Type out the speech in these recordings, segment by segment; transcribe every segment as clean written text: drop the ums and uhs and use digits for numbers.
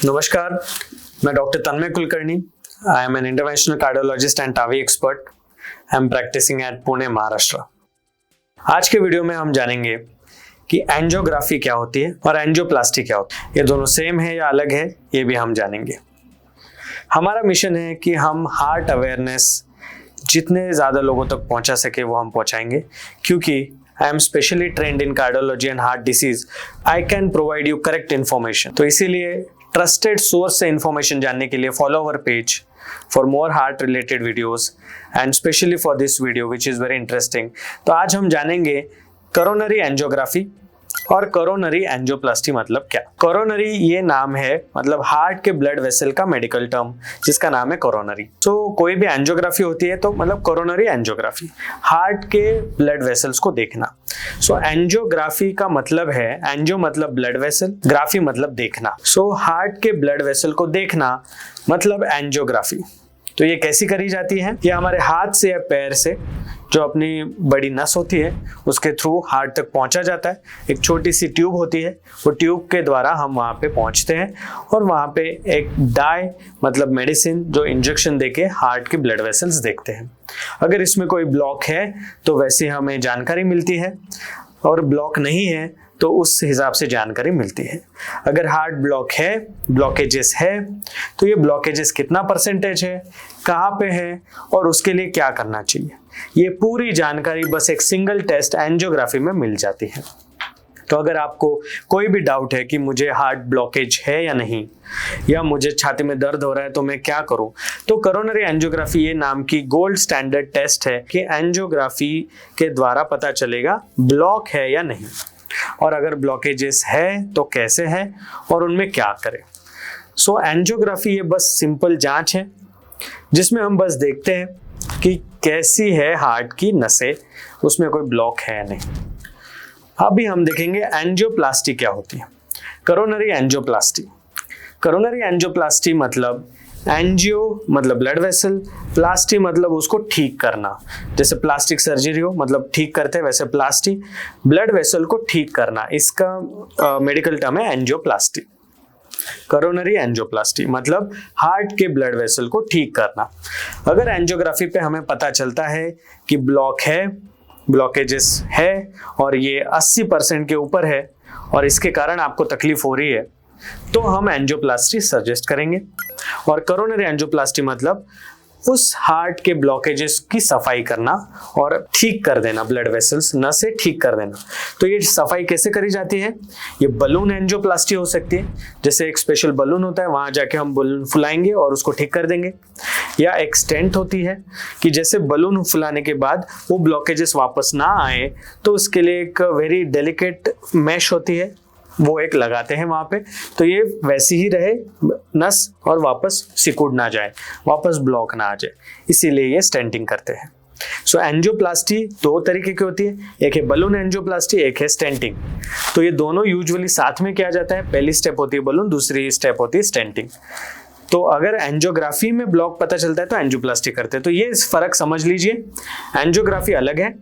नमस्कार, मैं doctor Tanmay Kulkarni. I am an interventional cardiologist and TAVI expert. I am practising at Pune, Maharashtra. आज के video में हम जानेंगे कि एंजियोग्राफी क्या होती है और एंजियोप्लास्टी क्या होती है। ये दोनों सेम है या अलग है, ये भी हम जानेंगे। हमारा मिशन है कि हम हार्ट अवेयरनेस जितने ज़्यादा लोगों तक पहुंचा सके वो हम पहुंचाएंगे, क्योंकि I am specially trained in cardiology and heart disease. I can provide you correct information. तो इसीलिए ट्रस्टेड सोर्स से इंफॉर्मेशन जानने के लिए follow our page for more heart related videos and specially for this video which is very interesting. तो आज हम जानेंगे कोरोनरी एंजियोग्राफी और कोरोनरी एंजियोप्लास्टी मतलब क्या। कोरोनरी ये नाम है, मतलब हार्ट के ब्लड वेसल का मेडिकल टर्म जिसका नाम है कोरोनरी। तो कोई भी एंजियोग्राफी होती है तो मतलब कोरोनरी एंजियोग्राफी, हार्ट के ब्लड वेसल्स को देखना। सो एंजियोग्राफी का मतलब है, एंजियो मतलब ब्लड वेसल, ग्राफी मतलब देखना। सो हार्ट के ब्लड वेसल को देखना मतलब एंजियोग्राफी। तो ये कैसी करी जाती है? ये हमारे हाथ से या पैर से जो अपनी बड़ी नस होती है उसके थ्रू हार्ट तक पहुंचा जाता है। एक छोटी सी ट्यूब होती है, वो ट्यूब के द्वारा हम वहाँ पे पहुंचते हैं और वहाँ पे एक डाई मतलब मेडिसिन जो इंजेक्शन देके हार्ट के ब्लड वेसल्स देखते हैं। अगर इसमें कोई ब्लॉक है तो वैसे हमें जानकारी मिलती है, और ब्लॉक नहीं है तो उस हिसाब से जानकारी मिलती है। अगर हार्ट ब्लॉक है, ब्लॉकेजेस है, तो ये ब्लॉकेजेस कितना परसेंटेज है, कहाँ पे है और उसके लिए क्या करना चाहिए, ये पूरी जानकारी बस एक सिंगल टेस्ट एंजियोग्राफी में मिल जाती है। तो अगर आपको कोई भी डाउट है कि मुझे हार्ट ब्लॉकेज है या नहीं, या मुझे छाती में दर्द हो रहा है तो मैं क्या करूं, तो कोरोनरी एंजियोग्राफी ये नाम की गोल्ड स्टैंडर्ड टेस्ट है कि एंजियोग्राफी के द्वारा पता चलेगा ब्लॉक है या नहीं, और अगर ब्लॉकेजेस है तो कैसे है और उनमें क्या करें। सो एंजियोग्राफी ये बस सिंपल जांच है जिसमें हम बस देखते हैं कि कैसी है हार्ट की नसें, उसमें कोई ब्लॉक है या नहीं। अभी हम देखेंगे एंजियोप्लास्टी क्या होती है। कोरोनरी एंजियोप्लास्टी, कोरोनरी एंजियोप्लास्टी मतलब एंजियो मतलब ब्लड वेसल, प्लास्टी मतलब उसको ठीक करना। जैसे प्लास्टिक सर्जरी हो मतलब ठीक करते हैं, वैसे प्लास्टी ब्लड वेसल को ठीक करना, इसका मेडिकल टर्म है एंजियोप्लास्टी। कोरोनरी एंजियोप्लास्टी मतलब हार्ट के ब्लड वेसल को ठीक करना। अगर एंजियोग्राफी पे हमें पता चलता है कि ब्लॉक है, ब्लॉकेजेस है और ये 80% के ऊपर है और इसके कारण आपको तकलीफ हो रही है, तो हम एंजियोप्लास्टी सजेस्ट करेंगे। और कोरोनरी एंजियोप्लास्टी मतलब उस हार्ट के ब्लॉकेजेस की सफाई करना और ठीक कर देना, ब्लड वेसल्स नसें ठीक कर देना। तो ये सफाई कैसे करी जाती है? ये बलून एंजियोप्लास्टी हो सकती है, जैसे एक स्पेशल बलून होता है, वहां जाके हम बलून फुलाएंगे और उसको ठीक कर देंगे। या एक स्टेंट होती है कि जैसे बलून फुलाने के बाद वो ब्लॉकेजेस वापस ना आए तो उसके लिए एक वेरी डेलिकेट मैश होती है, वो एक लगाते हैं वहां पे, तो ये वैसी ही रहे नस और वापस सिकुड़ ना जाए, वापस ब्लॉक ना आ जाए, इसीलिए ये स्टेंटिंग करते हैं। सो एंजियोप्लास्टी दो तरीके की होती है, एक है बलून एंजियोप्लास्टी, एक है स्टेंटिंग। तो ये दोनों यूजुअली साथ में किया जाता है। पहली स्टेप होती है बलून, दूसरी स्टेप होती है स्टेंटिंग। तो अगर एंजियोग्राफी में ब्लॉक पता चलता है तो एंजियोप्लास्टी करते हैं। तो ये फर्क समझ लीजिए, एंजियोग्राफी अलग है,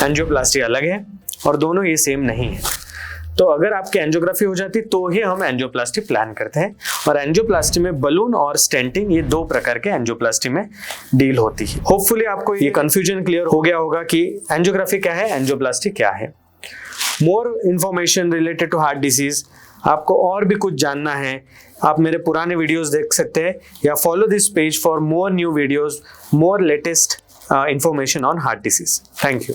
एंजियोप्लास्टी अलग है और दोनों ये सेम नहीं है। तो अगर आपकी एंजियोग्राफी हो जाती तो ही हम एंजियोप्लास्टी प्लान करते हैं, और एंजियोप्लास्टी में बलून और स्टेंटिंग ये दो प्रकार के एंजियोप्लास्टी में डील होती है। होपफुली आपको ये कंफ्यूजन क्लियर हो गया होगा कि एंजियोग्राफी क्या है, एंजियोप्लास्टी क्या है। More information related to heart disease, आपको और भी कुछ जानना है, आप मेरे पुराने वीडियोस देख सकते हैं या follow this page for more new videos, more latest information on heart disease. Thank you.